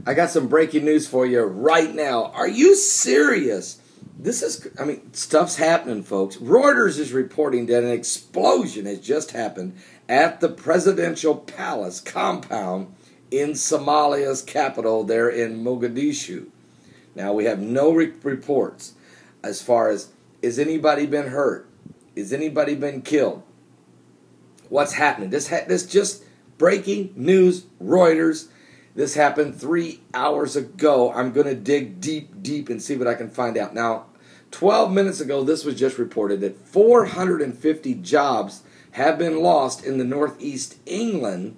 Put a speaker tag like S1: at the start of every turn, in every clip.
S1: I got some breaking news for you right now. Are you serious? Stuff's happening, folks. Reuters is reporting that an explosion has just happened at the presidential palace compound in Somalia's capital there in Mogadishu. Now, we have no reports as far as, has anybody been hurt? Has anybody been killed? What's happening? This just breaking news, Reuters. This happened 3 hours ago. I'm going to dig deep and see what I can find out. Now, 12 minutes ago, this was just reported that 450 jobs have been lost in the northeast England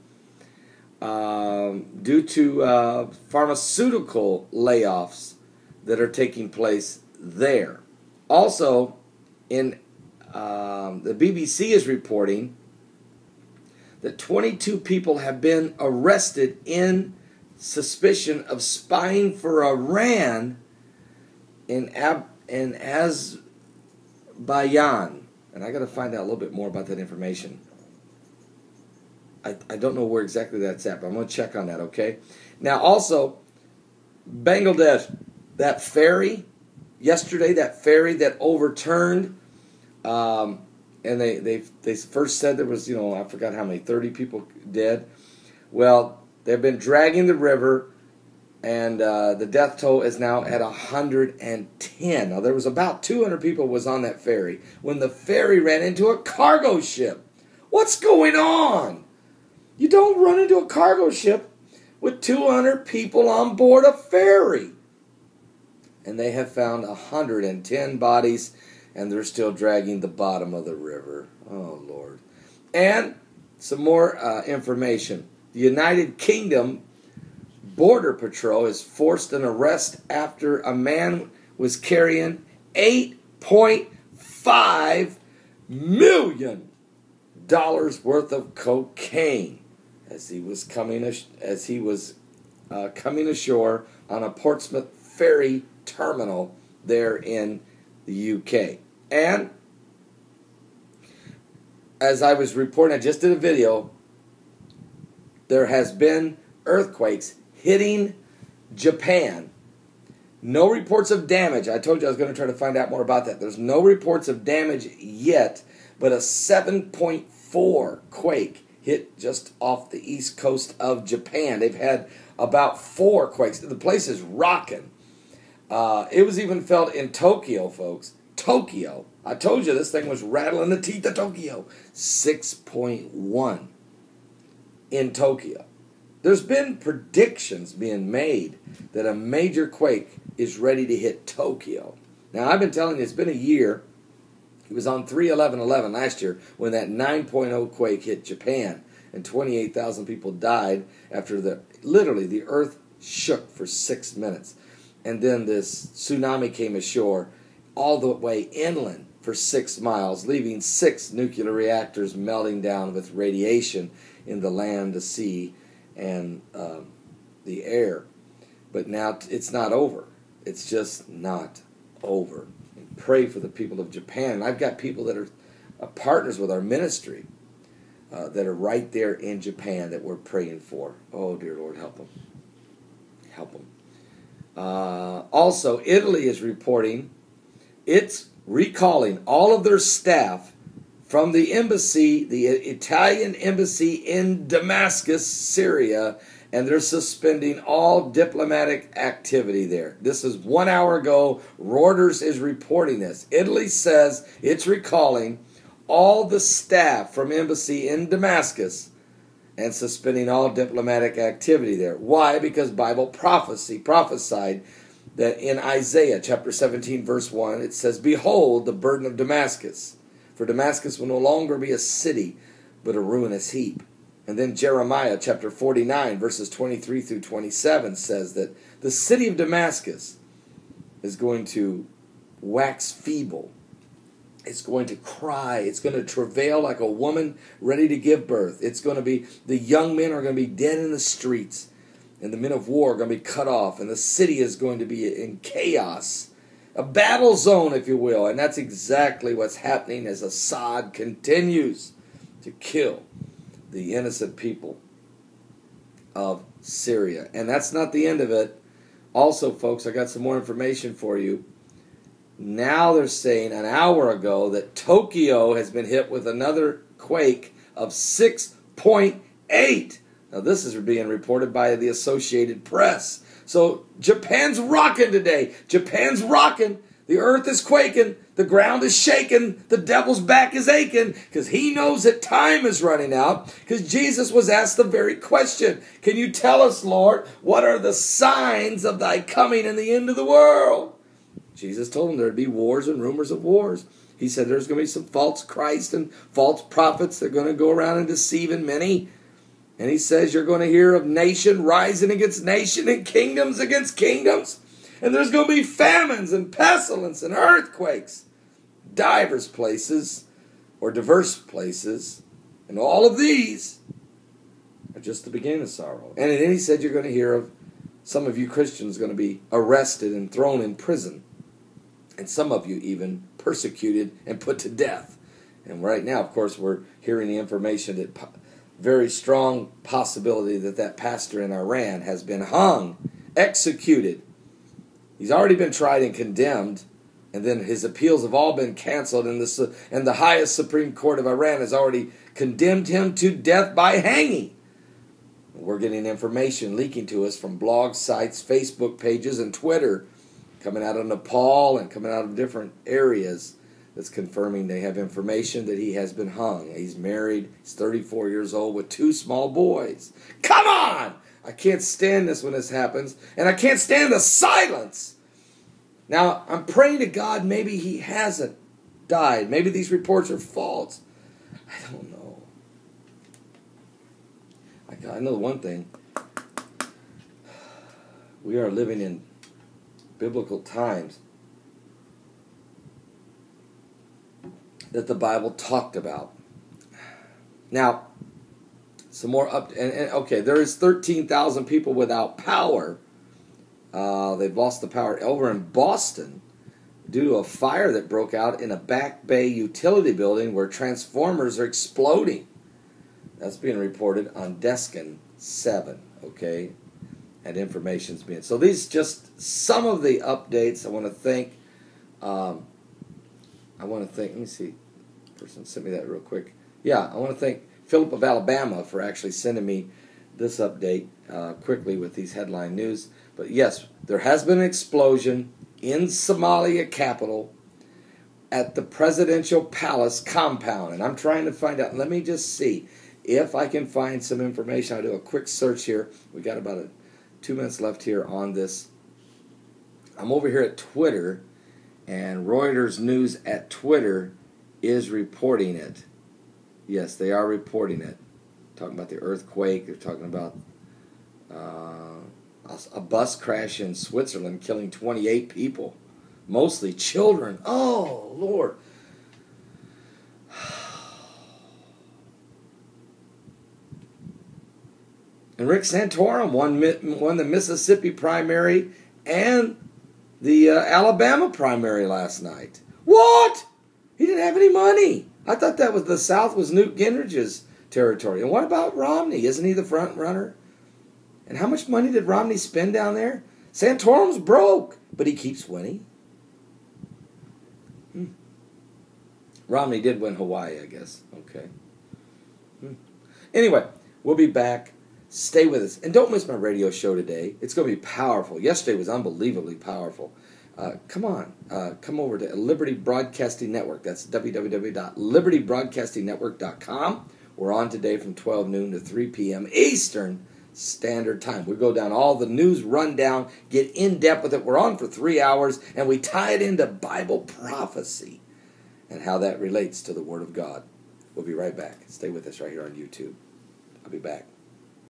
S1: due to pharmaceutical layoffs that are taking place there. Also, in the BBC is reporting that 22 people have been arrested in suspicion of spying for Iran in Azerbaijan. And I got to find out a little bit more about that information. I don't know where exactly that's at, but I'm going to check on that, okay? Now, also, Bangladesh, that ferry, yesterday, that ferry that overturned, and they first said there was, I forgot how many, 30 people dead. Well, they've been dragging the river, and the death toll is now at 110. Now, there was about 200 people was on that ferry when the ferry ran into a cargo ship. What's going on? You don't run into a cargo ship with 200 people on board a ferry. And they have found 110 bodies, and they're still dragging the bottom of the river. Oh, Lord. And some more information. The United Kingdom Border Patrol has forced an arrest after a man was carrying $8.5 million worth of cocaine as he was coming ashore on a Portsmouth ferry terminal there in the UK. And as I was reporting, I just did a video, there has been earthquakes hitting Japan. No reports of damage. I told you I was going to try to find out more about that. There's no reports of damage yet, but a 7.4 quake hit just off the east coast of Japan. They've had about 4 quakes. The place is rocking. It was even felt in Tokyo, folks. Tokyo. I told you this thing was rattling the teeth of Tokyo. 6.1 in Tokyo. There's been predictions being made that a major quake is ready to hit Tokyo. Now, I've been telling you, it's been a year. It was on 3/11/11 last year when that 9.0 quake hit Japan, and 28,000 people died after the earth shook for 6 minutes. And then this tsunami came ashore all the way inland for 6 miles, leaving 6 nuclear reactors melting down with radiation in the land, the sea, and the air. But now it's not over. It's just not over. And pray for the people of Japan. And I've got people that are partners with our ministry that are right there in Japan that we're praying for. Oh, dear Lord, help them. Help them. Also, Italy is reporting it's recalling all of their staff from the embassy, the Italian embassy in Damascus, Syria, and they're suspending all diplomatic activity there. This is 1 hour ago. Reuters is reporting this. Italy says it's recalling all the staff from embassy in Damascus and suspending all diplomatic activity there. Why? Because Bible prophecy prophesied that in Isaiah chapter 17 verse 1 it says, "Behold the burden of Damascus, for Damascus will no longer be a city but a ruinous heap." And then Jeremiah chapter 49 verses 23 through 27 says that the city of Damascus is going to wax feeble. It's going to cry. It's going to travail like a woman ready to give birth. It's going to be, the young men are going to be dead in the streets, and the men of war are going to be cut off, and the city is going to be in chaos. A battle zone, if you will. And that's exactly what's happening as Assad continues to kill the innocent people of Syria. And that's not the end of it. Also, folks, I got some more information for you. Now they're saying an hour ago that Tokyo has been hit with another quake of 6.8. Now this is being reported by the Associated Press. So Japan's rocking today. Japan's rocking. The earth is quaking. The ground is shaking. The devil's back is aching because he knows that time is running out, because Jesus was asked the very question. Can you tell us, Lord, what are the signs of thy coming and the end of the world? Jesus told him there'd be wars and rumors of wars. He said there's going to be some false Christ and false prophets that are going to go around and deceiving many. And he says you're going to hear of nation rising against nation and kingdoms against kingdoms. And there's going to be famines and pestilence and earthquakes. Diverse places or diverse places. And all of these are just the beginning of sorrow. And then he said you're going to hear of some of you Christians going to be arrested and thrown in prison. And some of you even persecuted and put to death. And right now, of course, we're hearing the information that very strong possibility that that pastor in Iran has been hung, executed. He's already been tried and condemned, and then his appeals have all been canceled, and the highest Supreme Court of Iran has already condemned him to death by hanging. We're getting information leaking to us from blog sites, Facebook pages, and Twitter, coming out of Nepal and coming out of different areas, that's confirming they have information that he has been hung. He's married. He's 34 years old with 2 small boys. Come on! I can't stand this when this happens. And I can't stand the silence. Now, I'm praying to God maybe he hasn't died. Maybe these reports are false. I don't know. I know one thing. We are living in biblical times that the Bible talked about. Now, some more okay, there is 13,000 people without power. They've lost the power over in Boston due to a fire that broke out in a Back Bay utility building where transformers are exploding. That's being reported on Deskin 7, okay? And information's being... So these just some of the updates. I want to thank... let me see. Person sent me that real quick. Yeah, I want to thank Philip of Alabama for actually sending me this update quickly with these headline news. But yes, there has been an explosion in Somalia capital at the presidential palace compound. And I'm trying to find out. Let me just see if I can find some information. I'll do a quick search here. We got about 2 minutes left here on this. I'm over here at Twitter, and Reuters News at Twitter is reporting it. Yes, they are reporting it. Talking about the earthquake. They're talking about a bus crash in Switzerland killing 28 people. Mostly children. Oh, Lord. And Rick Santorum won the Mississippi primary and the Alabama primary last night. What? He didn't have any money. I thought that was the South was Newt Gingrich's territory. And what about Romney? Isn't he the front runner? And how much money did Romney spend down there? Santorum's broke, but he keeps winning. Romney did win Hawaii, I guess. Okay. Anyway, we'll be back. Stay with us. And don't miss my radio show today. It's going to be powerful. Yesterday was unbelievably powerful. Come on. Come over to Liberty Broadcasting Network. That's www.libertybroadcastingnetwork.com. We're on today from 12 noon to 3 p.m. Eastern Standard Time. We go down all the news rundown, get in depth with it. We're on for 3 hours, and we tie it into Bible prophecy and how that relates to the Word of God. We'll be right back. Stay with us right here on YouTube. I'll be back.